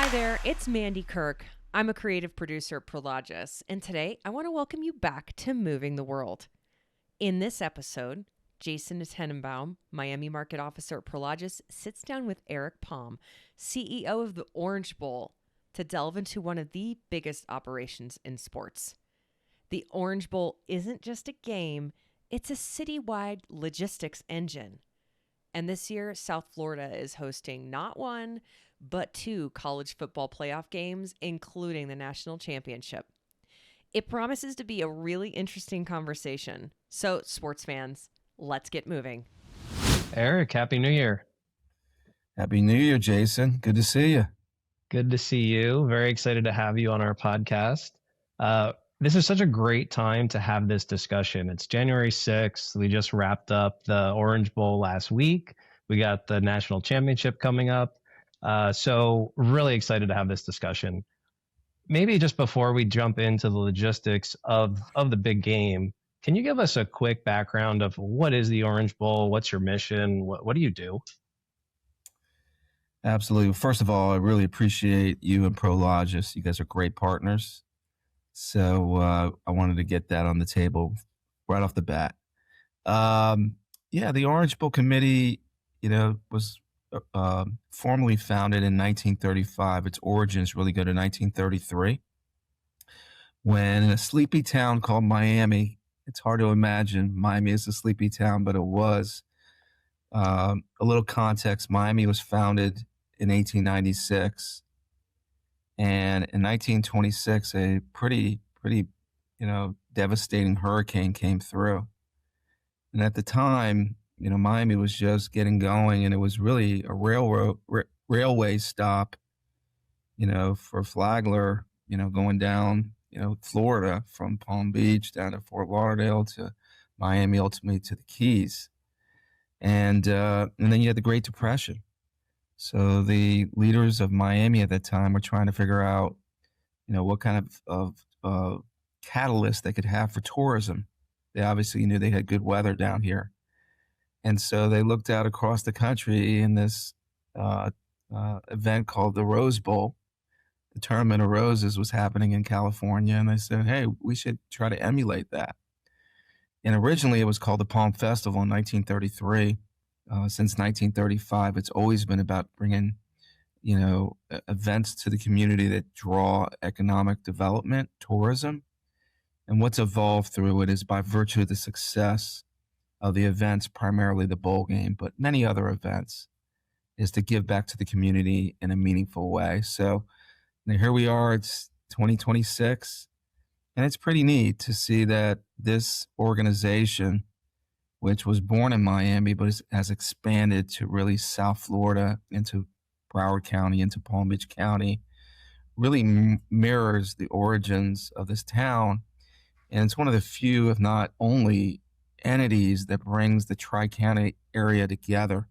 Hi there, it's Mandy Kirk. I'm a creative producer at Prologis, and today I want to welcome you back to Moving the World. In this episode, Jason Tenenbaum, Miami Market Officer at Prologis, sits down with Eric Poms, CEO of the Orange Bowl, to delve into one of the biggest operations in sports. The Orange Bowl isn't just a game, it's a citywide logistics engine. And this year, South Florida is hosting not one, but two college football playoff games, including the national championship. It promises to be a really interesting conversation. So, sports fans, let's get moving. Eric, Happy New Year. Happy New Year, Jason. Good to see you. Good to see you. Very excited to have you on our podcast. This is such a great time to have this discussion. It's January 6th. We just wrapped up the Orange Bowl last week. We got the national championship coming up. So really excited to have this discussion. Maybe just before we jump into the logistics of the big game, can you give us a quick background of what is the Orange Bowl? What's your mission? What do you do? Absolutely. First of all, I really appreciate you and Prologis. You guys are great partners. So I wanted to get that on the table right off the bat. The Orange Bowl Committee, was formally founded in 1935. Its origins really go to 1933, when in a sleepy town called Miami. It's hard to imagine Miami is a sleepy town, but it was. A little context: Miami was founded in 1896. And in 1926, a pretty, devastating hurricane came through. And at the time, Miami was just getting going, and it was really a railway stop, for Flagler, going down, Florida, from Palm Beach down to Fort Lauderdale to Miami, ultimately to the Keys. And then you had the Great Depression. So the leaders of Miami at that time were trying to figure out, what kind of catalyst they could have for tourism. They obviously knew they had good weather down here. And so they looked out across the country in this event called the Rose Bowl. The Tournament of Roses was happening in California. And they said, hey, we should try to emulate that. And originally it was called the Palm Festival in 1933. Since 1935, it's always been about bringing, events to the community that draw economic development, tourism. And what's evolved through it is, by virtue of the success of the events, primarily the bowl game, but many other events, is to give back to the community in a meaningful way. So here we are, it's 2026, and it's pretty neat to see that this organization, which was born in Miami, but has expanded to really South Florida, into Broward County, into Palm Beach County, really mirrors the origins of this town. And it's one of the few, if not only, entities that brings the Tri-County area together.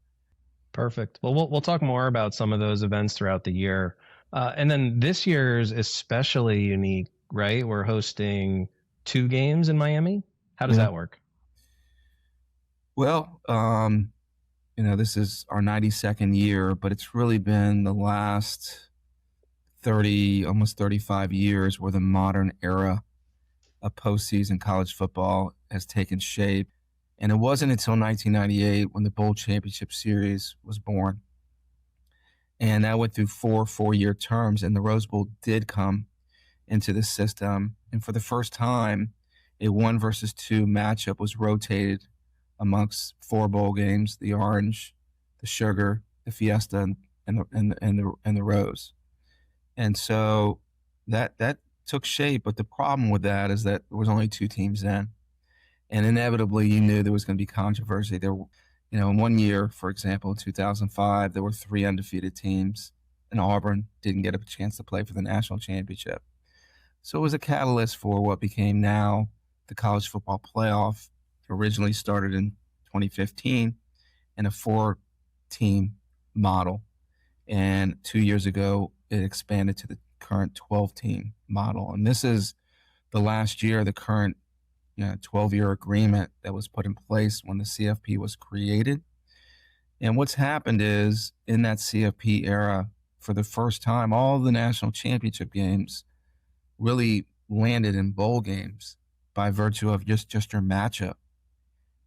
Perfect. Well, we'll talk more about some of those events throughout the year. And then this year's especially unique, right? We're hosting 2 games in Miami. How does that work? Well, this is our 92nd year, but it's really been the last 30, almost 35 years where the modern era of postseason college football has taken shape. And it wasn't until 1998 when the Bowl Championship Series was born. And that went through 4 four-year terms, and the Rose Bowl did come into the system. And for the first time, a 1 versus 2 matchup was rotated amongst 4 bowl games: the Orange, the Sugar, the Fiesta, and the Rose. And so that took shape. But the problem with that is that there was only 2 teams in, and inevitably you knew there was going to be controversy. There, in one year, for example, in 2005, there were 3 undefeated teams, and Auburn didn't get a chance to play for the national championship. So it was a catalyst for what became now the college football playoff. Originally started in 2015 in a 4-team model. And 2 years ago, it expanded to the current 12-team model. And this is the last year, the current 12-year agreement that was put in place when the CFP was created. And what's happened is, in that CFP era, for the first time, all the national championship games really landed in bowl games by virtue of just your matchup.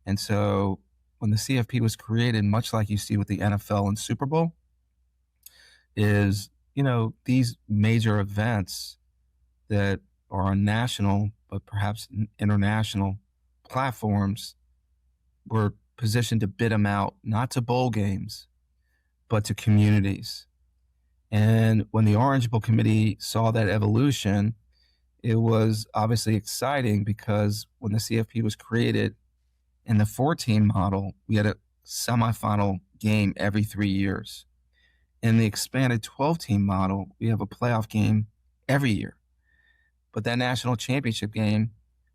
And so when the CFP was created, much like you see with the NFL and Super Bowl, is, these major events that are on national, but perhaps international platforms were positioned to bid them out, not to bowl games, but to communities. And when the Orange Bowl Committee saw that evolution, it was obviously exciting because when the CFP was created in the 14 model, we had a semifinal game every 3 years. In the expanded 12-team model, we have a playoff game every year. But that national championship game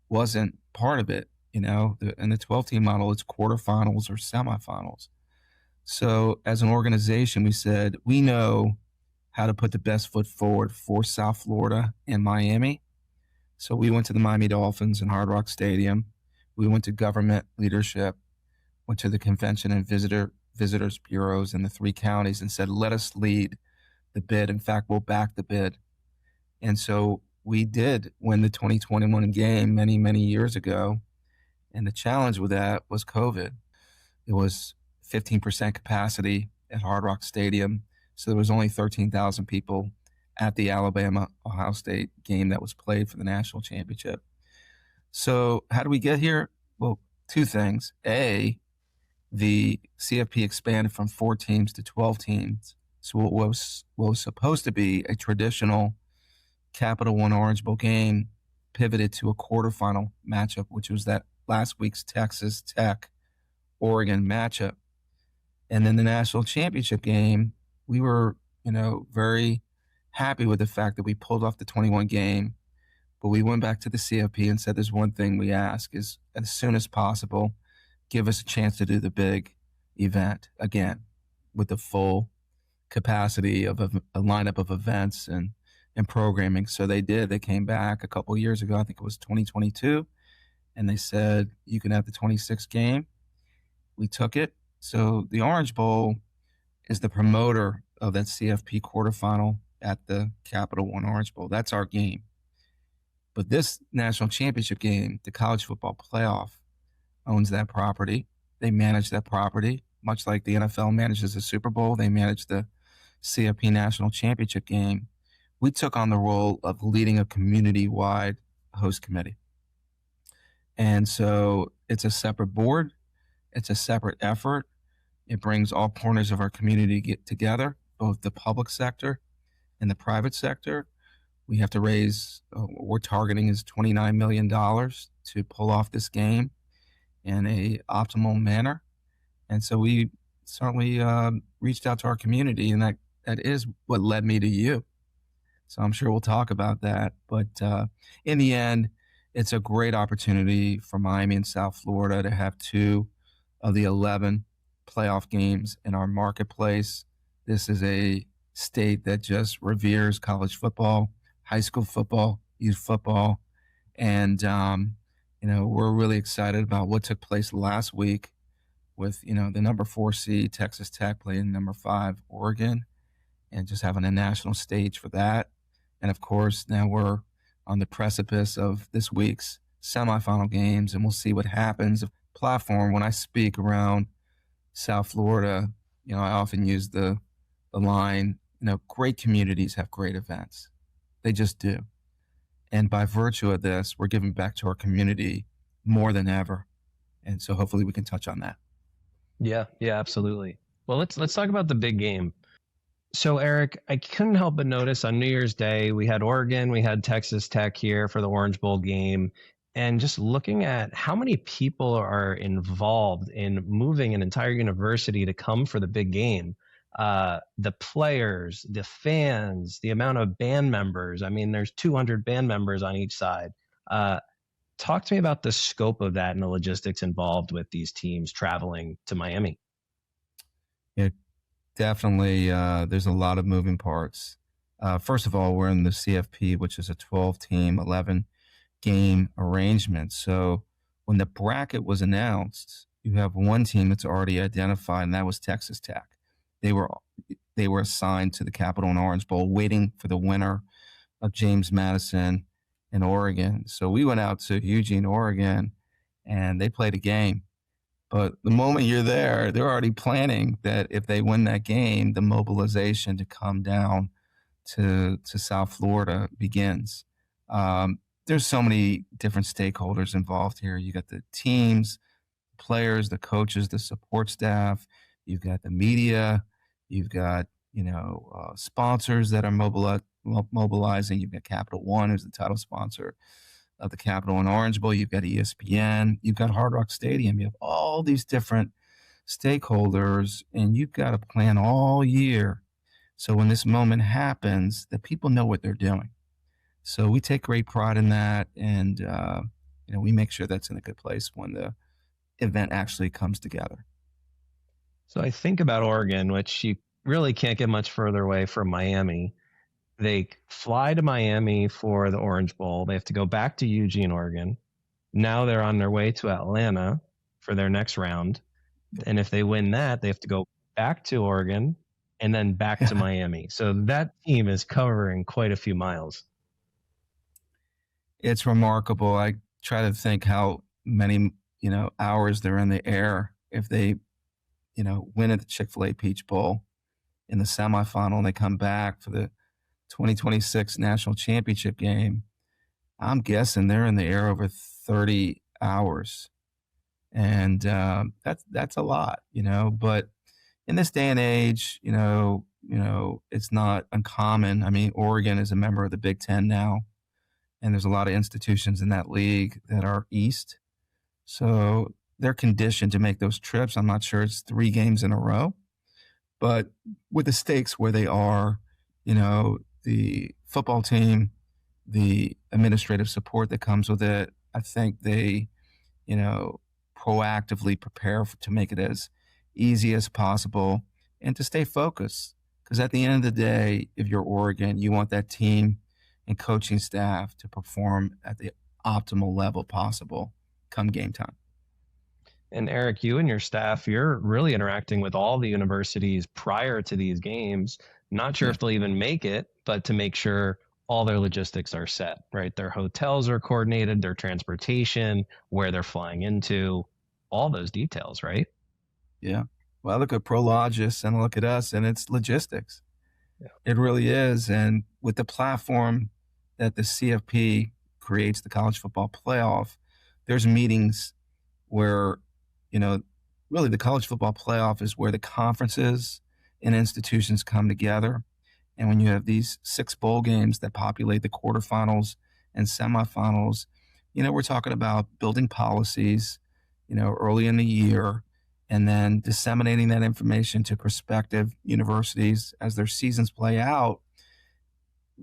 wasn't part of it. In the 12-team model, it's quarterfinals or semifinals. So as an organization, we said, we know how to put the best foot forward for South Florida and Miami. So we went to the Miami Dolphins and Hard Rock Stadium. We went to government leadership, went to the convention and visitors bureaus in the 3 counties and said, let us lead the bid. In fact, we'll back the bid. And so we did win the 2021 game many, many years ago. And the challenge with that was COVID. It was 15% capacity at Hard Rock Stadium. So there was only 13,000 people at the Alabama-Ohio State game that was played for the national championship. So how do we get here? Well, 2 things. A, the CFP expanded from 4 teams to 12 teams. So what was supposed to be a traditional Capital One Orange Bowl game pivoted to a quarterfinal matchup, which was that last week's Texas Tech Oregon matchup. And then the national championship game, we were, very happy with the fact that we pulled off the 21 game, but we went back to the CFP and said, there's one thing we ask is as soon as possible, give us a chance to do the big event again with the full capacity of a lineup of events and programming. So they did. They came back a couple of years ago, I think it was 2022, and they said, you can have the 26th game. We took it. So the Orange Bowl is the promoter of that CFP quarterfinal at the Capital One Orange Bowl. That's our game. But this national championship game, the college football playoff, owns that property. They manage that property, much like the NFL manages the Super Bowl. They manage the CFP national championship game. We took on the role of leading a community-wide host committee. And so it's a separate board. It's a separate effort. It brings all corners of our community get together, both the public sector and the private sector. We have to raise, what we're targeting is $29 million to pull off this game in a optimal manner. And so we certainly reached out to our community, and that is what led me to you. So I'm sure we'll talk about that. But in the end, it's a great opportunity for Miami and South Florida to have 2 of the 11 playoff games in our marketplace. This is a state that just reveres college football, high school football, youth football. And, we're really excited about what took place last week with, the number 4 seed Texas Tech playing number 5 Oregon, and just having a national stage for that. And of course, now we're on the precipice of this week's semifinal games, and we'll see what happens. The platform, when I speak around South Florida, I often use the line, great communities have great events. They just do. And by virtue of this, we're giving back to our community more than ever. And so hopefully we can touch on that. Yeah, absolutely. Well, let's talk about the big game. So, Eric, I couldn't help but notice on New Year's Day, we had Oregon, we had Texas Tech here for the Orange Bowl game. And just looking at how many people are involved in moving an entire university to come for the big game, the players, the fans, the amount of band members. I mean, there's 200 band members on each side. Talk to me about the scope of that and the logistics involved with these teams traveling to Miami. Yeah, definitely. There's a lot of moving parts. First of all, we're in the CFP, which is a 12-team, 11-game arrangement. So when the bracket was announced, you have one team that's already identified, and that was Texas Tech. They were they were assigned to the Capital and Orange Bowl, waiting for the winner of James Madison in Oregon. So we went out to Eugene, Oregon, and they played a game. But the moment you're there, they're already planning that if they win that game, the mobilization to come down to South Florida begins. There's so many different stakeholders involved here. You got the teams, players, the coaches, the support staff. You've got the media. You've got sponsors that are mobilizing. You've got Capital One, who's the title sponsor of the Capital and Orange Bowl. You've got ESPN. You've got Hard Rock Stadium. You have all these different stakeholders, and you've got to plan all year. So when this moment happens, that people know what they're doing. So we take great pride in that, and we make sure that's in a good place when the event actually comes together. So I think about Oregon, which you really can't get much further away from Miami. They fly to Miami for the Orange Bowl. They have to go back to Eugene, Oregon. Now they're on their way to Atlanta for their next round. And if they win that, they have to go back to Oregon and then back to Miami. So that team is covering quite a few miles. It's remarkable. I try to think how many, hours they're in the air if they, win at the Chick-fil-A Peach Bowl in the semifinal and they come back for the 2026 national championship game. I'm guessing they're in the air over 30 hours. And that's a lot, but in this day and age, it's not uncommon. I mean, Oregon is a member of the Big Ten now, and there's a lot of institutions in that league that are East. So they're conditioned to make those trips. I'm not sure it's 3 games in a row, but with the stakes where they are, the football team, the administrative support that comes with it, I think they, proactively prepare to make it as easy as possible and to stay focused. Because at the end of the day, if you're Oregon, you want that team and coaching staff to perform at the optimal level possible come game time. And Eric, you and your staff, you're really interacting with all the universities prior to these games. Not sure if they'll even make it, but to make sure all their logistics are set, right? Their hotels are coordinated, their transportation, where they're flying into, all those details, right? Yeah. Well, I look at Prologis and I look at us, and it's logistics. Yeah. It really is. And with the platform that the CFP creates, the college football playoff, there's meetings where, really the college football playoff is where the conferences and institutions come together. And when you have these 6 bowl games that populate the quarterfinals and semifinals, we're talking about building policies, early in the year, and then disseminating that information to prospective universities as their seasons play out.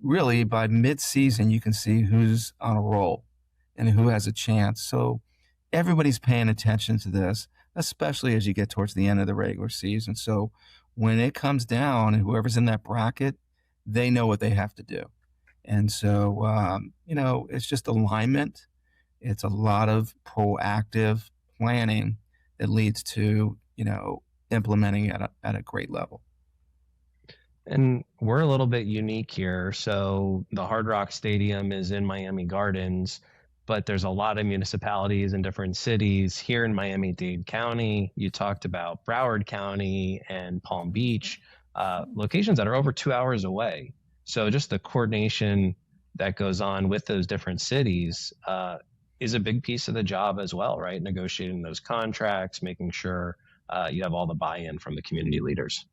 Really, by mid-season, you can see who's on a roll and who has a chance. So everybody's paying attention to this, especially as you get towards the end of the regular season. So when it comes down and whoever's in that bracket, they know what they have to do. And so, it's just alignment. It's a lot of proactive planning that leads to, implementing at a great level. And we're a little bit unique here. So the Hard Rock Stadium is in Miami Gardens, but there's a lot of municipalities in different cities here in Miami-Dade County. You talked about Broward County and Palm Beach, locations that are over 2 hours away. So just the coordination that goes on with those different cities is a big piece of the job as well, right? Negotiating those contracts, making sure you have all the buy-in from the community leaders.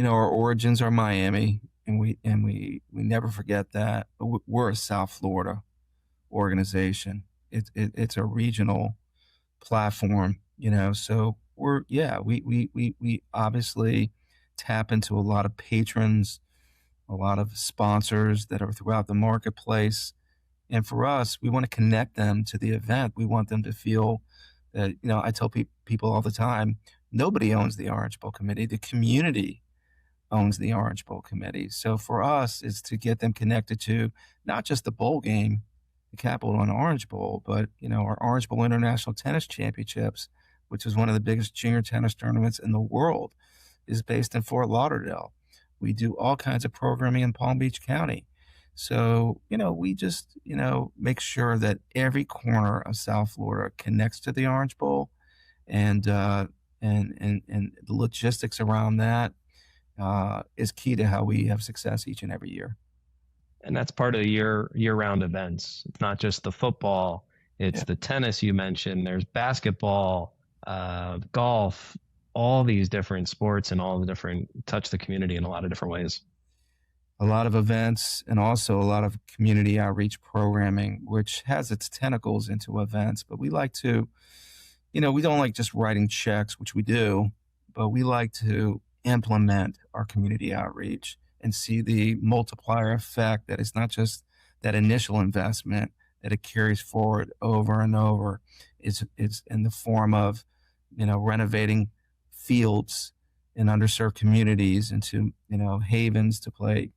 Our origins are Miami, and we never forget that. But we're a South Florida organization. It's a regional platform, So we obviously tap into a lot of patrons, a lot of sponsors that are throughout the marketplace. And for us, we want to connect them to the event. We want them to feel that, I tell people all the time, nobody owns the Orange Bowl Committee. The community owns the Orange Bowl Committee. So for us, it's to get them connected to not just the bowl game, the Capital and Orange Bowl, but, our Orange Bowl International Tennis Championships, which is one of the biggest junior tennis tournaments in the world. is based in Fort Lauderdale. We do all kinds of programming in Palm Beach County. So, we just, make sure that every corner of South Florida connects to the Orange Bowl, and the logistics around that is key to how we have success each and every year. And that's part of the year-round events. It's not just the football, it's Yeah. the tennis you mentioned. There's basketball, golf, all these different sports and all the different touch the community in a lot of different ways. A lot of events and also a lot of community outreach programming, which has its tentacles into events. But we like to, we don't like just writing checks, which we do, but we like to implement our community outreach and see the multiplier effect that it's not just that initial investment, that it carries forward over and over. It's in the form of, renovating fields in underserved communities into, havens to play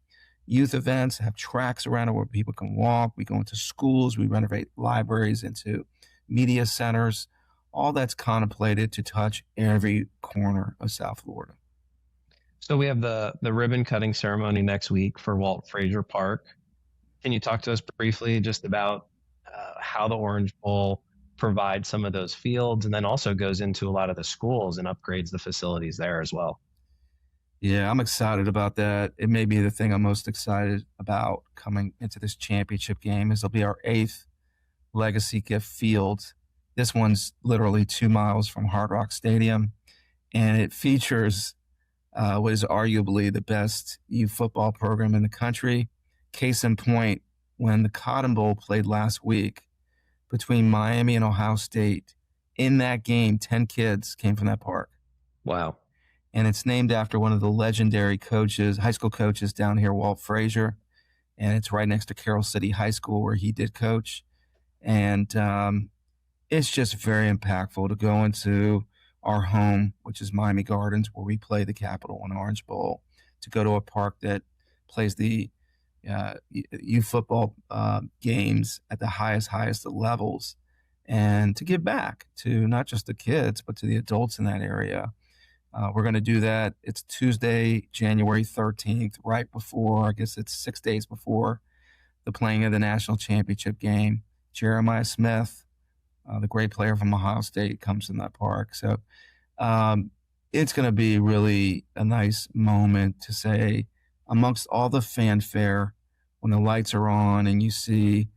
youth events, have tracks around it where people can walk. We go into schools, we renovate libraries into media centers. All that's contemplated to touch every corner of South Florida. So we have the ribbon cutting ceremony next week for Walt Frazier Park. Can you talk to us briefly just about how the Orange Bowl provides some of those fields and then also goes into a lot of the schools and upgrades the facilities there as well? Yeah, I'm excited about that. It may be the thing I'm most excited about coming into this championship game is it'll be our 8th Legacy Gift Field. This one's literally 2 miles from Hard Rock Stadium, and it features what is arguably the best youth football program in the country. Case in point, when the Cotton Bowl played last week between Miami and Ohio State, in that game, 10 kids came from that park. Wow. And it's named after one of the legendary coaches, high school coaches down here, Walt Frazier. And it's right next to Carroll City High School where he did coach. And it's just very impactful to go into our home, which is Miami Gardens, where we play the Capital One Orange Bowl, to go to a park that plays the youth football games at the highest of levels, and to give back to not just the kids, but to the adults in that area. We're going to do that. It's Tuesday, January 13th, right before, I guess it's 6 days before the playing of the national championship game. Jeremiah Smith, the great player from Ohio State, comes in that park. So it's going to be really a nice moment to say, amongst all the fanfare, when the lights are on and you see,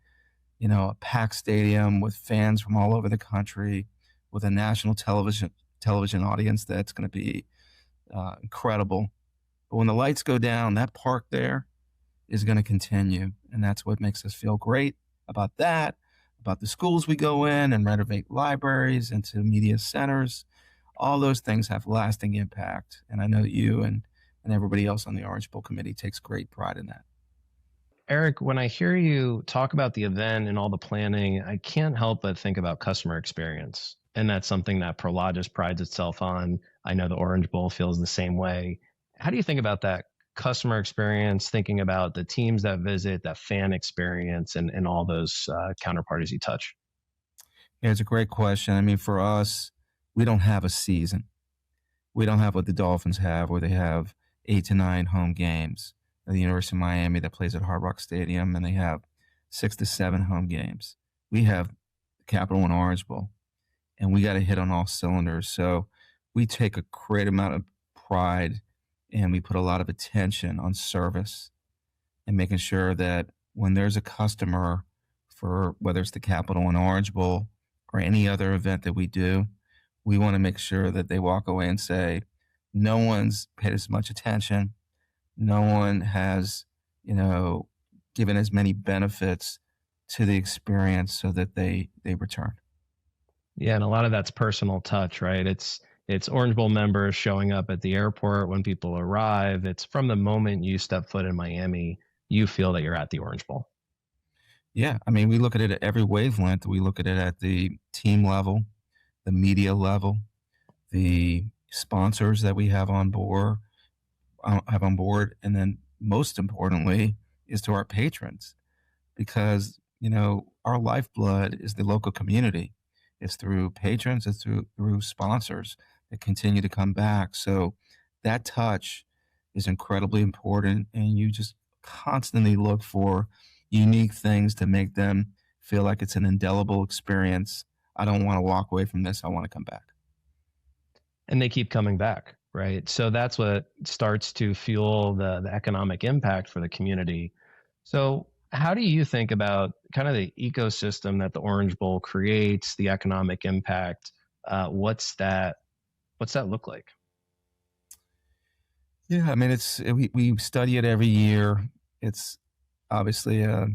a packed stadium with fans from all over the country, with a national television audience that's going to be incredible. But when the lights go down, that park there is going to continue. And that's what makes us feel great about that, about the schools we go in and renovate libraries into media centers. All those things have lasting impact. And I know you and everybody else on the Orange Bowl committee takes great pride in that. Eric, when I hear you talk about the event and all the planning, I can't help but think about customer experience. And that's something that Prologis prides itself on. I know the Orange Bowl feels the same way. How do you think about that customer experience, thinking about the teams that visit, that fan experience, and all those counterparties you touch? Yeah, it's a great question. I mean, for us, we don't have a season. We don't have what the Dolphins have, where they have 8 to 9 home games at the University of Miami that plays at Hard Rock Stadium, and they have 6 to 7 home games. We have the Capital One Orange Bowl, and we got to hit on all cylinders. So we take a great amount of pride, and we put a lot of attention on service and making sure that when there's a customer for whether it's the Capital One Orange Bowl or any other event that we do, we want to make sure that they walk away and say, no one's paid as much attention. No one has, given as many benefits to the experience so that they return. Yeah, and a lot of that's personal touch, right? It's Orange Bowl members showing up at the airport when people arrive. It's from the moment you step foot in Miami, you feel that you're at the Orange Bowl. Yeah, I mean, we look at it at every wavelength. We look at it at the team level, the media level, the sponsors that we have on board, and then most importantly is to our patrons, because our lifeblood is the local community. It's through patrons, it's through sponsors that continue to come back. So that touch is incredibly important, and you just constantly look for unique things to make them feel like it's an indelible experience. I don't want to walk away from this. I want to come back. And they keep coming back, right? So that's what starts to fuel the economic impact for the community. So how do you think about kind of the ecosystem that the Orange Bowl creates, the economic impact? What's that look like? Yeah, I mean, we study it every year. It's obviously a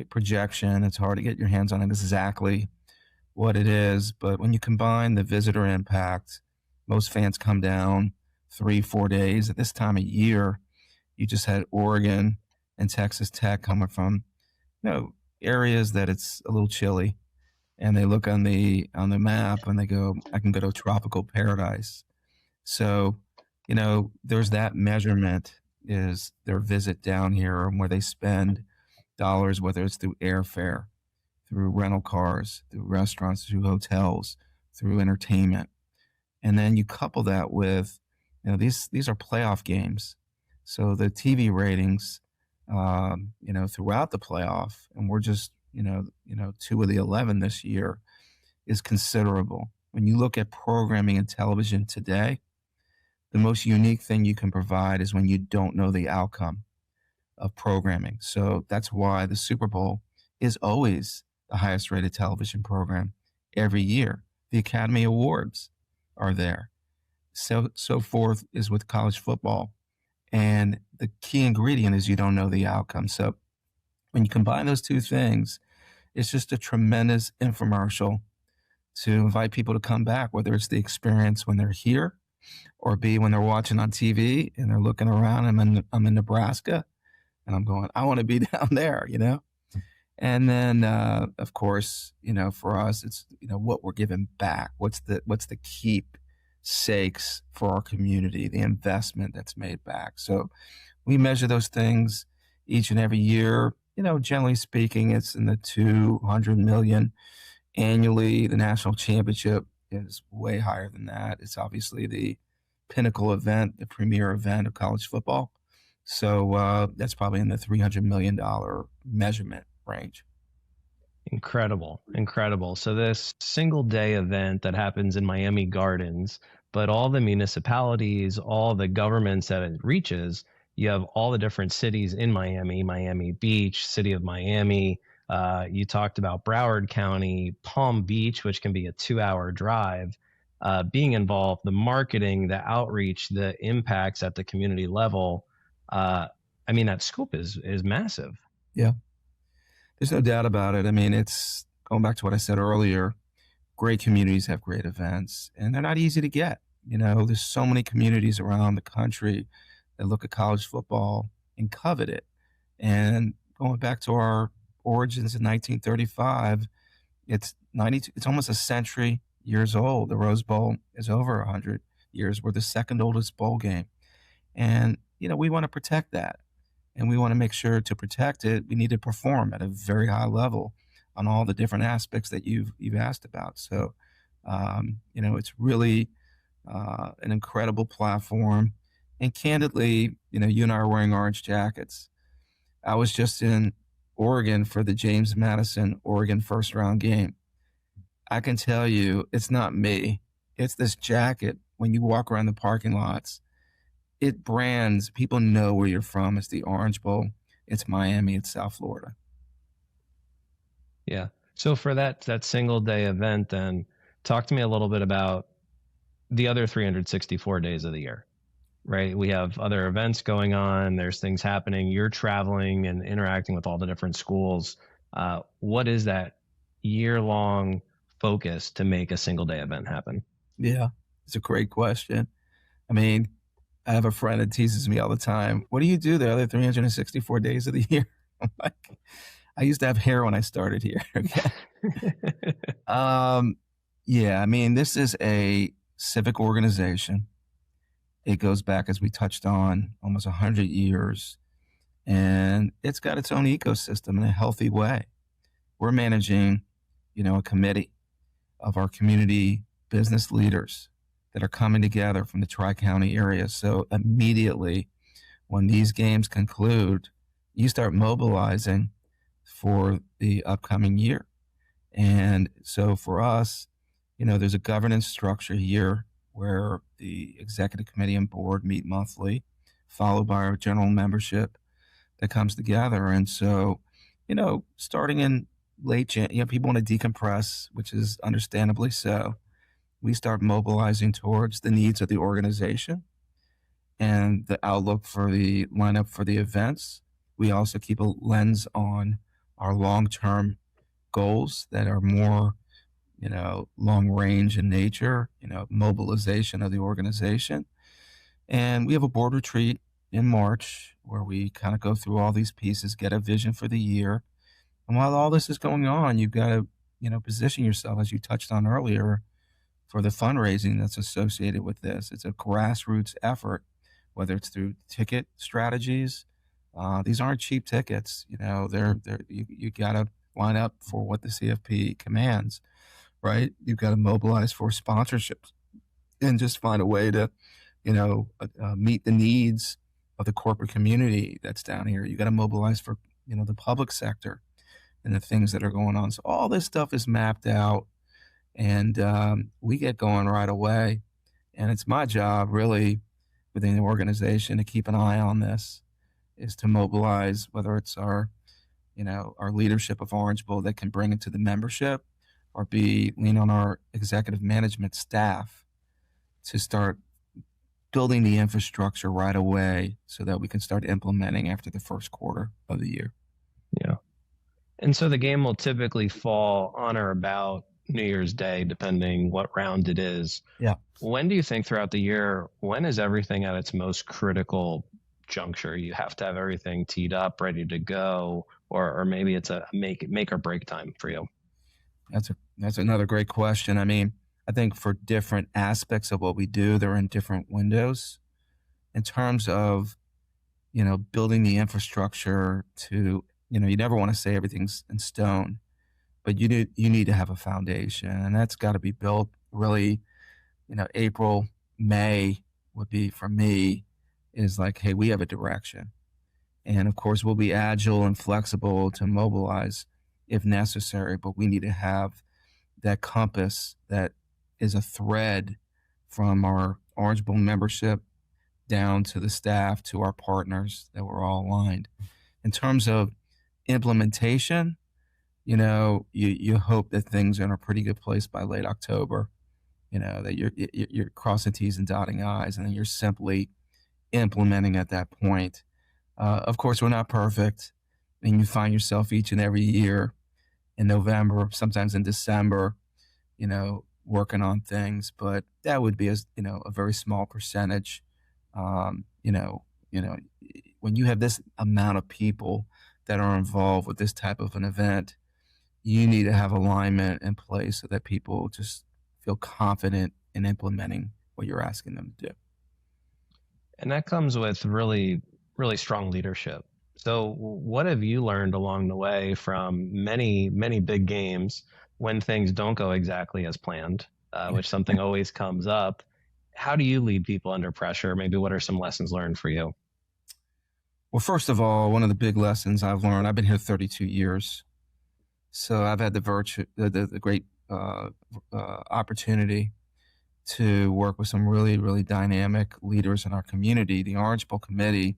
projection. It's hard to get your hands on exactly what it is, but when you combine the visitor impact, most fans come down 3-4 days. At this time of year, you just had Oregon and Texas Tech coming from areas that it's a little chilly, and they look on the map and they go, I can go to a tropical paradise. So, there's that measurement, is their visit down here, and where they spend dollars, whether it's through airfare, through rental cars, through restaurants, through hotels, through entertainment. And then you couple that with, these are playoff games. So the TV ratings, throughout the playoff, and we're just, 2 of the 11 this year, is considerable. When you look at programming and television today, the most unique thing you can provide is when you don't know the outcome of programming. So that's why the Super Bowl is always the highest rated television program every year. The Academy Awards are there. So forth is with college football. And the key ingredient is you don't know the outcome. So when you combine those two things, it's just a tremendous infomercial to invite people to come back, whether it's the experience when they're here, or B, when they're watching on TV and they're looking around. I'm in Nebraska, and I'm going, I want to be down there, And then, of course, for us, it's what we're giving back. What's the keepsakes for our community, the investment that's made back. So we measure those things each and every year. Generally speaking, it's in the 200 million annually. The national championship is way higher than that. It's obviously the pinnacle event, the premier event of college football. So that's probably in the $300 million measurement range. Incredible, incredible. So this single day event that happens in Miami Gardens, but all the municipalities, all the governments that it reaches, you have all the different cities in Miami, Miami Beach, City of Miami. You talked about Broward County, Palm Beach, which can be a 2-hour drive. Being involved, the marketing, the outreach, the impacts at the community level. That scope is massive. Yeah. There's no doubt about it. I mean, it's going back to what I said earlier. Great communities have great events, and they're not easy to get. There's so many communities around the country that look at college football and covet it. And going back to our origins in 1935, it's almost a century years old. The Rose Bowl is over 100 years. We're the second oldest bowl game. And, we want to protect that. And we want to make sure to protect it, we need to perform at a very high level on all the different aspects that you've asked about. So, it's really an incredible platform. And candidly, you and I are wearing orange jackets. I was just in Oregon for the James Madison Oregon first round game. I can tell you, it's not me. It's this jacket. When you walk around the parking lots, it brands, people know where you're from. It's the Orange Bowl. It's Miami. It's South Florida. Yeah. So for that single day event, then talk to me a little bit about the other 364 days of the year, right? We have other events going on. There's things happening. You're traveling and interacting with all the different schools. What is that year-long focus to make a single day event happen? Yeah, it's a great question. I mean, I have a friend that teases me all the time. What do you do the other 364 days of the year? I'm like, I used to have hair when I started here. Okay. Yeah, I mean, this is a civic organization. It goes back, as we touched on, almost 100 years. And it's got its own ecosystem in a healthy way. We're managing, a committee of our community business leaders that are coming together from the Tri-County area. So immediately when these games conclude, you start mobilizing for the upcoming year. And so for us, there's a governance structure here where the executive committee and board meet monthly, followed by our general membership that comes together. And so, starting in late January, people want to decompress, which is understandably so. We start mobilizing towards the needs of the organization and the outlook for the lineup for the events. We also keep a lens on our long-term goals that are more, long range in nature, mobilization of the organization. And we have a board retreat in March where we kind of go through all these pieces, get a vision for the year. And while all this is going on, you've got to, position yourself, as you touched on earlier, for the fundraising that's associated with this. It's a grassroots effort, whether it's through ticket strategies. These aren't cheap tickets. You got to line up for what the CFP commands, right? You've got to mobilize for sponsorships and just find a way to, meet the needs of the corporate community that's down here. You got to mobilize for, the public sector and the things that are going on. So all this stuff is mapped out, and we get going right away. And it's my job, really, within the organization, to keep an eye on this, is to mobilize, whether it's our leadership of Orange Bowl that can bring it to the membership, or lean on our executive management staff to start building the infrastructure right away so that we can start implementing after the first quarter of the year. Yeah. And so the game will typically fall on or about New Year's Day, depending what round it is. Yeah. When do you think throughout the year, when is everything at its most critical juncture? You have to have everything teed up, ready to go, or maybe it's a make or break time for you? That's another great question. I mean, I think for different aspects of what we do, they're in different windows. In terms of, building the infrastructure to, you never want to say everything's in stone, but you need to have a foundation, and that's got to be built really, April, May would be, for me, is like, hey, we have a direction. And of course, we'll be agile and flexible to mobilize if necessary, but we need to have that compass that is a thread from our Orange Bowl membership down to the staff, to our partners, that we're all aligned. In terms of implementation, you hope that things are in a pretty good place by late October, that you're crossing T's and dotting I's, and then you're simply implementing at that point. Of course, we're not perfect, and you find yourself each and every year in November, sometimes in December, working on things, but that would be a very small percentage. When you have this amount of people that are involved with this type of an event, you need to have alignment in place so that people just feel confident in implementing what you're asking them to do. And that comes with really, really strong leadership. So what have you learned along the way from many, many big games when things don't go exactly as planned, which something always comes up? How do you lead people under pressure? Maybe what are some lessons learned for you? Well, first of all, one of the big lessons I've learned, I've been here 32 years. So I've had the great opportunity to work with some really, really dynamic leaders in our community. The Orange Bowl Committee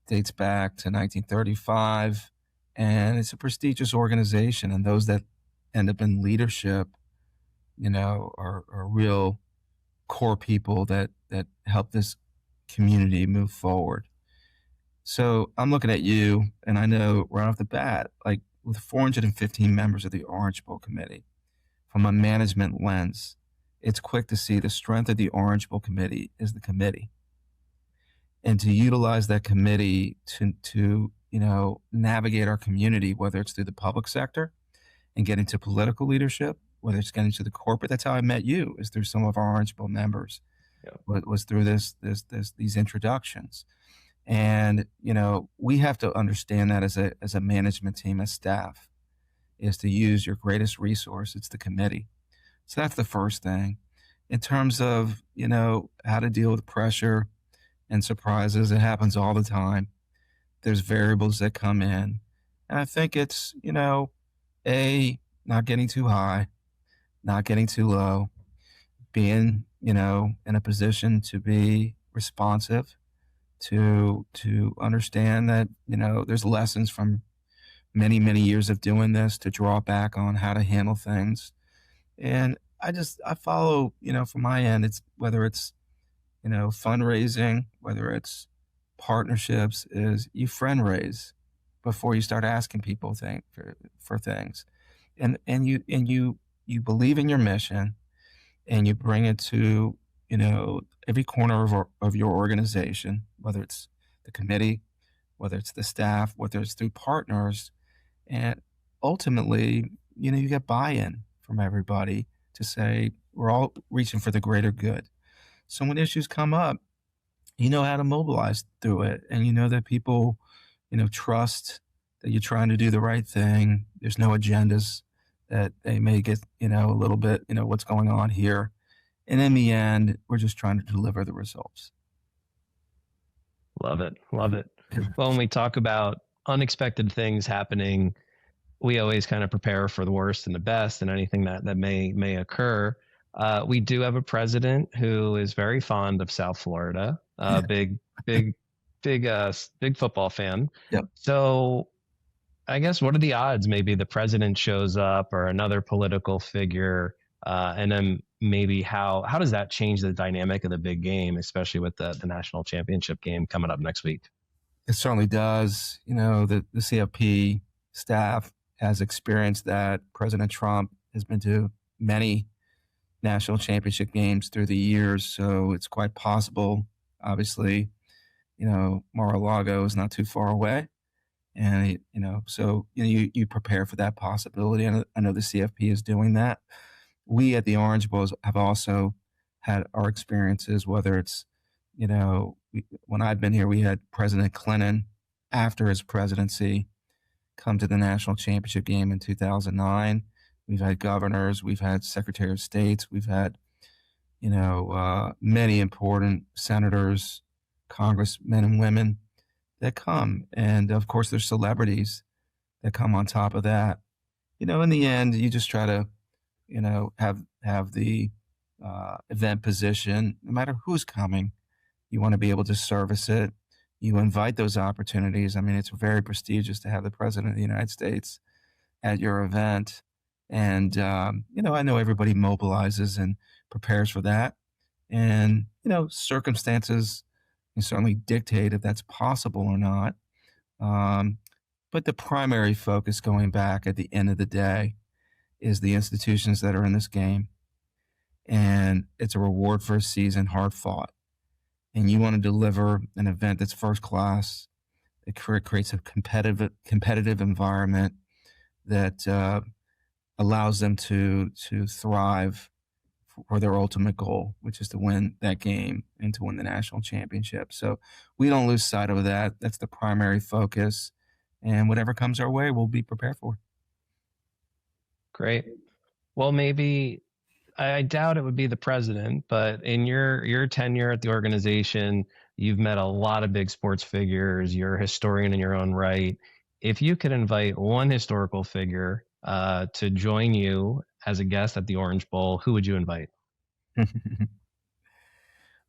dates back to 1935, and it's a prestigious organization. And those that end up in leadership, are real core people that help this community move forward. So I'm looking at you, and I know right off the bat, like with 415 members of the Orange Bowl Committee, from a management lens, it's quick to see the strength of the Orange Bowl Committee is the committee. And to utilize that committee to navigate our community, whether it's through the public sector and getting to political leadership, whether it's getting to the corporate. That's how I met you, is through some of our Orange Bowl members. Yeah. Was through these introductions. And, we have to understand that as a management team, as staff, is to use your greatest resource. It's the committee. So that's the first thing. in terms of, how to deal with pressure and surprises. It happens all the time. There's variables that come in. And I think it's, not getting too high, not getting too low, being, in a position to be responsive, to understand that, there's lessons from many, many years of doing this to draw back on how to handle things. And I follow, from my end, it's whether it's, fundraising, whether it's partnerships, is you friend raise before you start asking people for things. And you believe in your mission and you bring it to, every corner of your organization, whether it's the committee, whether it's the staff, whether it's through partners, and ultimately, you get buy-in from everybody to say we're all reaching for the greater good. So when issues come up, you know how to mobilize through it, and you know that people, trust that you're trying to do the right thing. There's no agendas that they may get, a little bit, what's going on here. And in the end, we're just trying to deliver the results. Love it. Love it. Well, when we talk about unexpected things happening, we always kind of prepare for the worst and the best and anything that may occur. We do have a president who is very fond of South Florida, big, big, big football fan. Yep. So I guess what are the odds maybe the president shows up or another political figure, and then maybe how does that change the dynamic of the big game, especially with the national championship game coming up next week? It certainly does. The CFP staff has experienced that. President Trump has been to many national championship games through the years, so it's quite possible. Obviously, Mar-a-Lago is not too far away, and so you prepare for that possibility. And I know the CFP is doing that. We at the Orange Bowls have also had our experiences, whether it's, when I've been here, we had President Clinton after his presidency come to the national championship game in 2009. We've had governors, we've had secretary of states, we've had, many important senators, congressmen and women that come. And of course, there's celebrities that come on top of that. In the end, you just try to, have the event position, no matter who's coming. You want to be able to service it. You invite those opportunities. I mean, it's very prestigious to have the president of the United States at your event. And, I know everybody mobilizes and prepares for that. And, circumstances can certainly dictate if that's possible or not. But the primary focus going back at the end of the day is the institutions that are in this game. And it's a reward for a season hard fought. And you want to deliver an event that's first class. It creates a competitive environment that allows them to thrive for their ultimate goal, which is to win that game and to win the national championship. So we don't lose sight of that. That's the primary focus. And whatever comes our way, we'll be prepared for. Great. Well, maybe I doubt it would be the president, but in your tenure at the organization, you've met a lot of big sports figures. You're a historian in your own right. If you could invite one historical figure to join you as a guest at the Orange Bowl, who would you invite?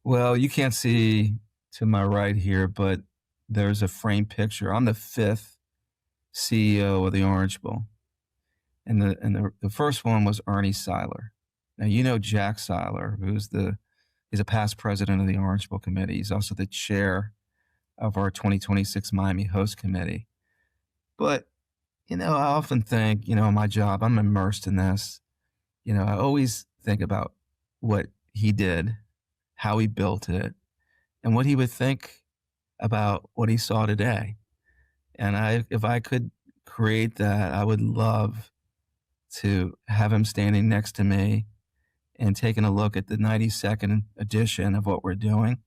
Well, you can't see to my right here, but there's a framed picture. I'm the fifth CEO of the Orange Bowl. And the first one was Ernie Seiler. Now, Jack Seiler, he's a past president of the Orange Bowl Committee. He's also the chair of our 2026 Miami Host Committee. But, I often think, in my job, I'm immersed in this. I always think about what he did, how he built it, and what he would think about what he saw today. And if I could create that, I would love to have him standing next to me and taking a look at the 92nd edition of what we're doing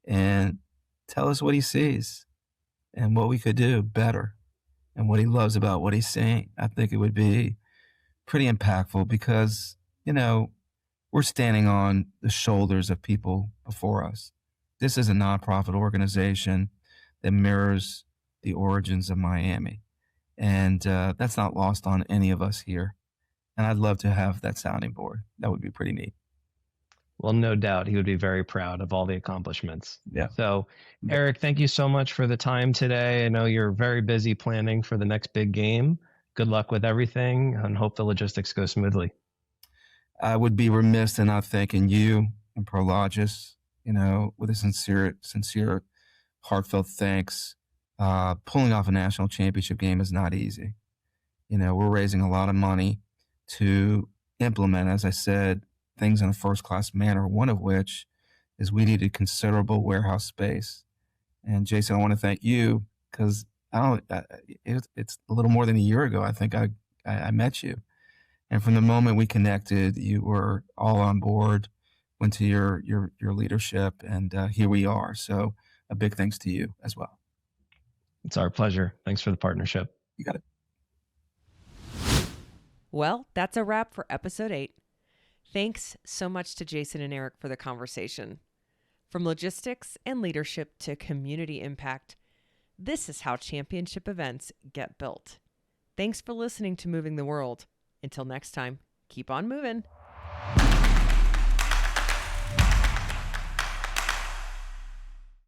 and tell us what he sees and what we could do better and what he loves about what he's seeing. I think it would be pretty impactful because, we're we're standing on the shoulders of people before us. This is a nonprofit organization that mirrors the origins of Miami. And that's not lost on any of us here. And I'd love to have that sounding board. That would be pretty neat. Well, no doubt he would be very proud of all the accomplishments. Yeah. So, Eric, thank you so much for the time today. I know you're very busy planning for the next big game. Good luck with everything and hope the logistics go smoothly. I would be remiss in not thanking you and Prologis, with a sincere, heartfelt thanks. Pulling off a national championship game is not easy. We're raising a lot of money to implement, as I said, things in a first-class manner, one of which is we needed considerable warehouse space. And Jason, I want to thank you because it's a little more than a year ago, I think I met you. And from the moment we connected, you were all on board, went to your leadership, and here we are. So a big thanks to you as well. It's our pleasure. Thanks for the partnership. You got it. Well, that's a wrap for episode 8. Thanks so much to Jason and Eric for the conversation. From logistics and leadership to community impact, this is how championship events get built. Thanks for listening to Moving the World. Until next time, keep on moving.